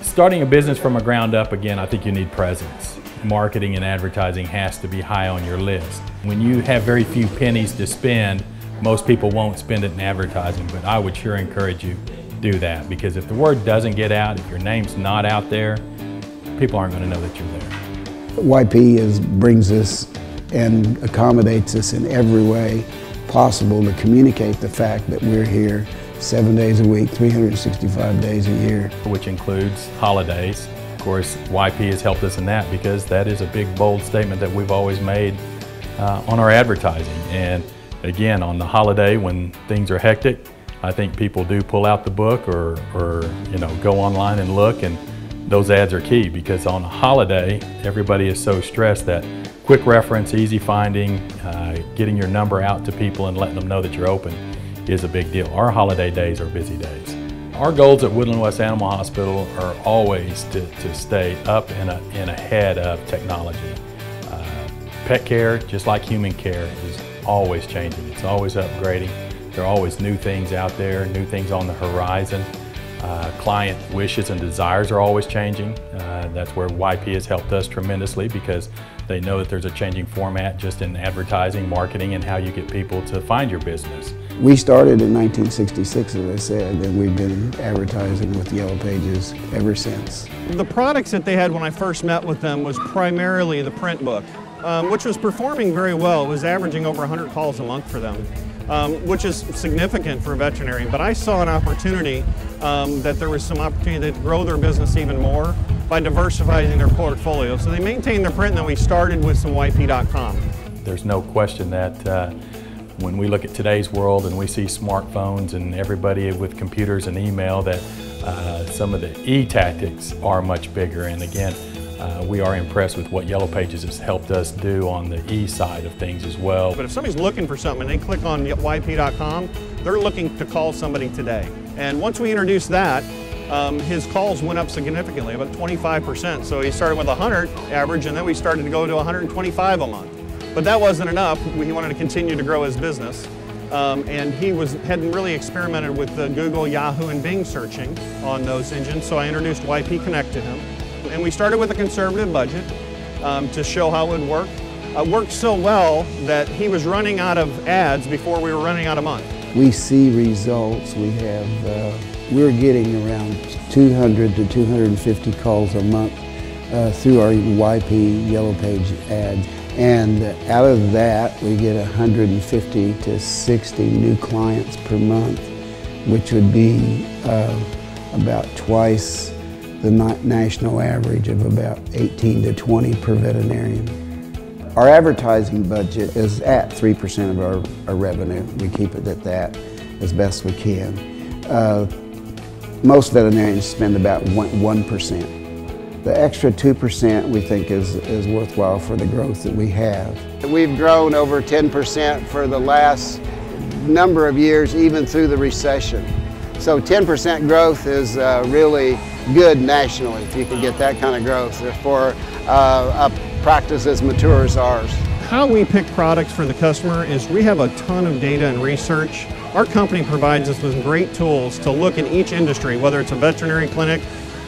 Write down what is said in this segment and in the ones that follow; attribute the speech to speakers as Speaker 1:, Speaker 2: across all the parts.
Speaker 1: Starting a business from the ground up, again, I think you need presence. Marketing and advertising has to be high on your list. When you have very few pennies to spend, most people won't spend it in advertising, but I would sure encourage you to do that, because if the word doesn't get out, if your name's not out there, people aren't going to know that you're there.
Speaker 2: YP brings us and accommodates us in every way possible to communicate the fact that we're here 7 days a week, 365 days a year.
Speaker 1: Which includes holidays. Of course, YP has helped us in that, because that is a big, bold statement that we've always made on our advertising. And again, on the holiday when things are hectic, I think people do pull out the book or go online and look, and those ads are key, because on a holiday, everybody is so stressed that quick reference, easy finding, getting your number out to people and letting them know that you're open is a big deal. Our holiday days are busy days. Our goals at Woodland West Animal Hospital are always to stay up and ahead of technology. Pet care, just like human care, is always changing. It's always upgrading. There are always new things out there, new things on the horizon. Client wishes and desires are always changing. That's where YP has helped us tremendously, because they know that there's a changing format just in advertising, marketing, and how you get people to find your business.
Speaker 2: We started in 1966, as I said, and we've been advertising with Yellow Pages ever since.
Speaker 3: The products that they had when I first met with them was primarily the print book, which was performing very well. It was averaging over 100 calls a month for them, which is significant for a veterinarian. But I saw an opportunity that there was some opportunity to grow their business even more by diversifying their portfolio. So they maintained their print, and then we started with some YP.com.
Speaker 1: There's no question that when we look at today's world and we see smartphones and everybody with computers and email, that some of the e-tactics are much bigger. And again, we are impressed with what Yellow Pages has helped us do on the e-side of things as well.
Speaker 3: But if somebody's looking for something and they click on YP.com, they're looking to call somebody today. And once we introduced that, his calls went up significantly, about 25%. So he started with 100 average, and then we started to go to 125 a month. But that wasn't enough. He wanted to continue to grow his business. And he hadn't really experimented with the Google, Yahoo, and Bing searching on those engines, so I introduced YP Connect to him. And we started with a conservative budget to show how it would work. It worked so well that he was running out of ads before we were running out of money.
Speaker 2: We see results. We're getting around 200 to 250 calls a month through our YP Yellow Page ads. And out of that, we get 150 to 60 new clients per month, which would be about twice the national average of about 18 to 20 per veterinarian. Our advertising budget is at 3% of our revenue. We keep it at that as best we can. Most veterinarians spend about 1%. The extra 2% we think is worthwhile for the growth that we have. We've grown over 10% for the last number of years, even through the recession. So 10% growth is really good nationally, if you can get that kind of growth for a practice as mature as ours.
Speaker 3: How we pick products for the customer is we have a ton of data and research. Our company provides us with great tools to look at each industry, whether it's a veterinary clinic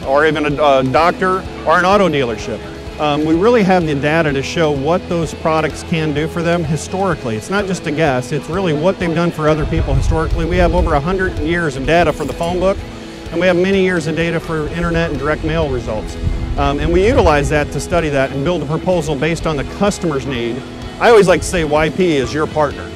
Speaker 3: or even a doctor or an auto dealership. We really have the data to show what those products can do for them historically. It's not just a guess, it's really what they've done for other people historically. We have over 100 years of data for the phone book, and we have many years of data for internet and direct mail results. And we utilize that to study that and build a proposal based on the customer's need. I always like to say YP is your partner.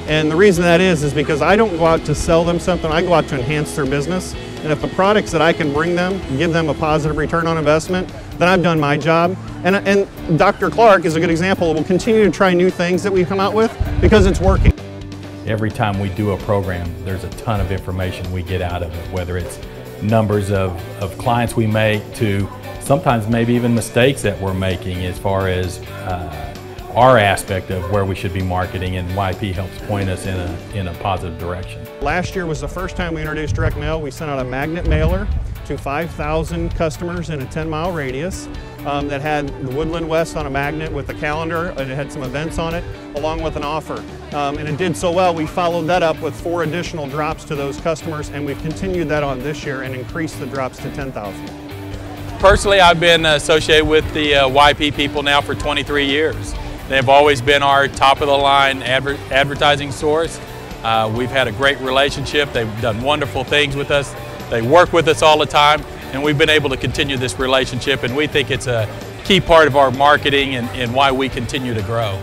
Speaker 3: And the reason that is because I don't go out to sell them something, I go out to enhance their business. And if the products that I can bring them give them a positive return on investment, then I've done my job. And Dr. Clark is a good example. We'll continue to try new things that we come out with because it's working.
Speaker 1: Every time we do a program, there's a ton of information we get out of it, whether it's numbers of clients we make to sometimes maybe even mistakes that we're making as far as our aspect of where we should be marketing, and YP helps point us in a positive direction.
Speaker 3: Last year was the first time we introduced direct mail. We sent out a magnet mailer to 5,000 customers in a 10-mile radius that had the Woodland West on a magnet with a calendar, and it had some events on it, along with an offer. and it did so well, we followed that up with 4 additional drops to those customers, and we've continued that on this year and increased the drops to 10,000.
Speaker 1: Personally, I've been associated with the YP people now for 23 years. They've always been our top-of-the-line advertising source. We've had a great relationship. They've done wonderful things with us. They work with us all the time, and we've been able to continue this relationship, and we think it's a key part of our marketing and why we continue to grow.